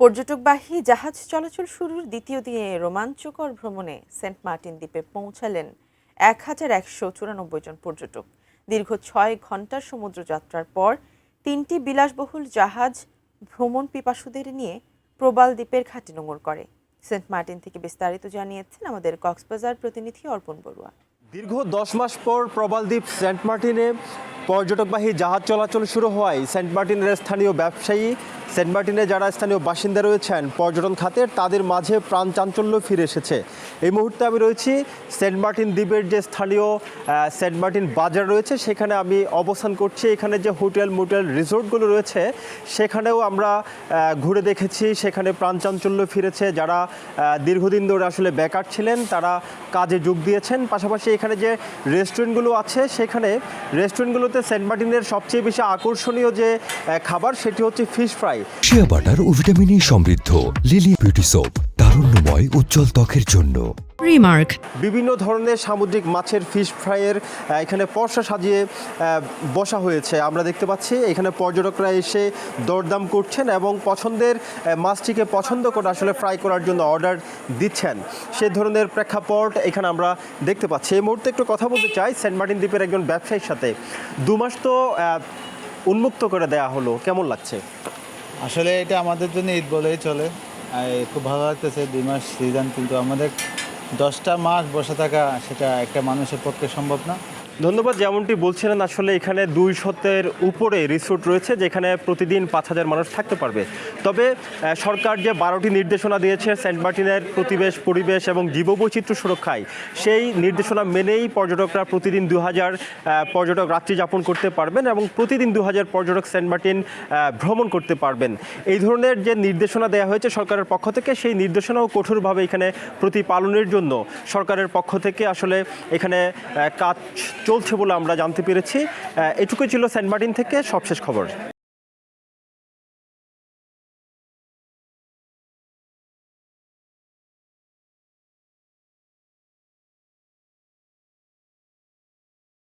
পর্যটকবাহী জাহাজ চলাচল শুরুর দ্বিতীয় দিনে রোমাঞ্চকর ভ্রমণে সেন্ট মার্টিন দ্বীপে পৌঁছালেন ১,১৯৪ জন পর্যটক। দীর্ঘ ৬ ঘন্টার সমুদ্র যাত্রার পর ৩টি বিলাসবহুল জাহাজ ভ্রমণ পিপাসুদের নিয়ে প্রবাল দ্বীপের ঘাটে নোঙর করে। সেন্ট মার্টিন থেকে বিস্তারিত জানিয়েছেন আমাদের কক্সবাজার প্রতিনিধি অর্পণ বড়ুয়া। দীর্ঘ ১০ মাস পর প্রবাল দ্বীপ সেন্ট মার্টিনে পর্যটকবাহী জাহাজ চলাচল শুরু হওয়ায় সেন্ট মার্টিনের স্থানীয় ব্যবসায়ী, সেন্ট মার্টিনে যারা স্থানীয় বাসিন্দা রয়েছেন পর্যটন খাতের, তাদের মাঝে প্রাণ চাঞ্চল্য ফিরে এসেছে। এই মুহূর্তে আমি রয়েছি সেন্ট মার্টিন দ্বীপের যে স্থানীয় সেন্ট মার্টিন বাজার রয়েছে, সেখানে আমি অবস্থান করছি। এখানে যে হোটেল মোটেল রিসোর্টগুলো রয়েছে সেখানেও আমরা ঘুরে দেখেছি, সেখানে প্রাণ চাঞ্চল্য ফিরেছে। যারা দীর্ঘদিন ধরে আসলে বেকার ছিলেন তারা কাজে যোগ দিয়েছেন। পাশাপাশি এখানে যে রেস্টুরেন্টগুলো আছে, সেখানে রেস্টুরেন্টগুলোতে সেন্ট মার্টিনের সবচেয়ে বেশি আকর্ষণীয় যে খাবার সেটি হচ্ছে ফিশ ফ্রাই। শিয়া বাটার ও ভিটামিন ই সমৃদ্ধ লিলি বিউটি সোপ, তারুণ্যময় উজ্জ্বল ত্বকের জন্য। রিমার্ক বিভিন্ন ধরনের সামুদ্রিক মাছের ফিশ ফ্রাইয়ের এখানে পর্সা সাজিয়ে বসা হয়েছে। আমরা দেখতে পাচ্ছি এখানে পর্যটকরা এসে দরদাম করছেন এবং পছন্দের মাছটিকে পছন্দ করে আসলে ফ্রাই করার জন্য অর্ডার দিচ্ছেন। সে ধরনের প্রেক্ষাপট এখানে আমরা দেখতে পাচ্ছি। এই মুহূর্তে একটু কথা বলতে চাই সেন্ট মার্টিন দ্বীপের একজন ব্যবসায়ীর সাথে। ২ মাস তো উন্মুক্ত করে দেয়া হলো, কেমন লাগছে? আসলে এটা আমাদের জন্য ঈদ বলেই চলে। খুব ভালো লাগতেছে। ২ মাস সিজন, কিন্তু আমাদের 10টা মাস বসে থাকা সেটা একটা মানুষের পক্ষে সম্ভব না। ধন্যবাদ। যেমনটি বলছিলেন, আসলে এখানে ২০০-এর উপরে রিসোর্ট রয়েছে যেখানে প্রতিদিন ৫,০০০ মানুষ থাকতে পারবে। তবে সরকার যে ১২টি নির্দেশনা দিয়েছে সেন্ট মার্টিনের পরিবেশ এবং জীববৈচিত্র্য সুরক্ষায়, সেই নির্দেশনা মেনেই পর্যটকরা প্রতিদিন ২,০০০ পর্যটক রাত্রি যাপন করতে পারবেন এবং প্রতিদিন ২,০০০ পর্যটক সেন্ট মার্টিন ভ্রমণ করতে পারবেন। এই ধরনের যে নির্দেশনা দেওয়া হয়েছে সরকারের পক্ষ থেকে, সেই নির্দেশনাও কঠোরভাবে এখানে প্রতিপালনের জন্য সরকারের পক্ষ থেকে আসলে এখানে কাজ চলছে বলে আমরা জানতে পেরেছি। এটুকুই ছিল সেন্ট মার্টিন থেকে সবশেষ খবর।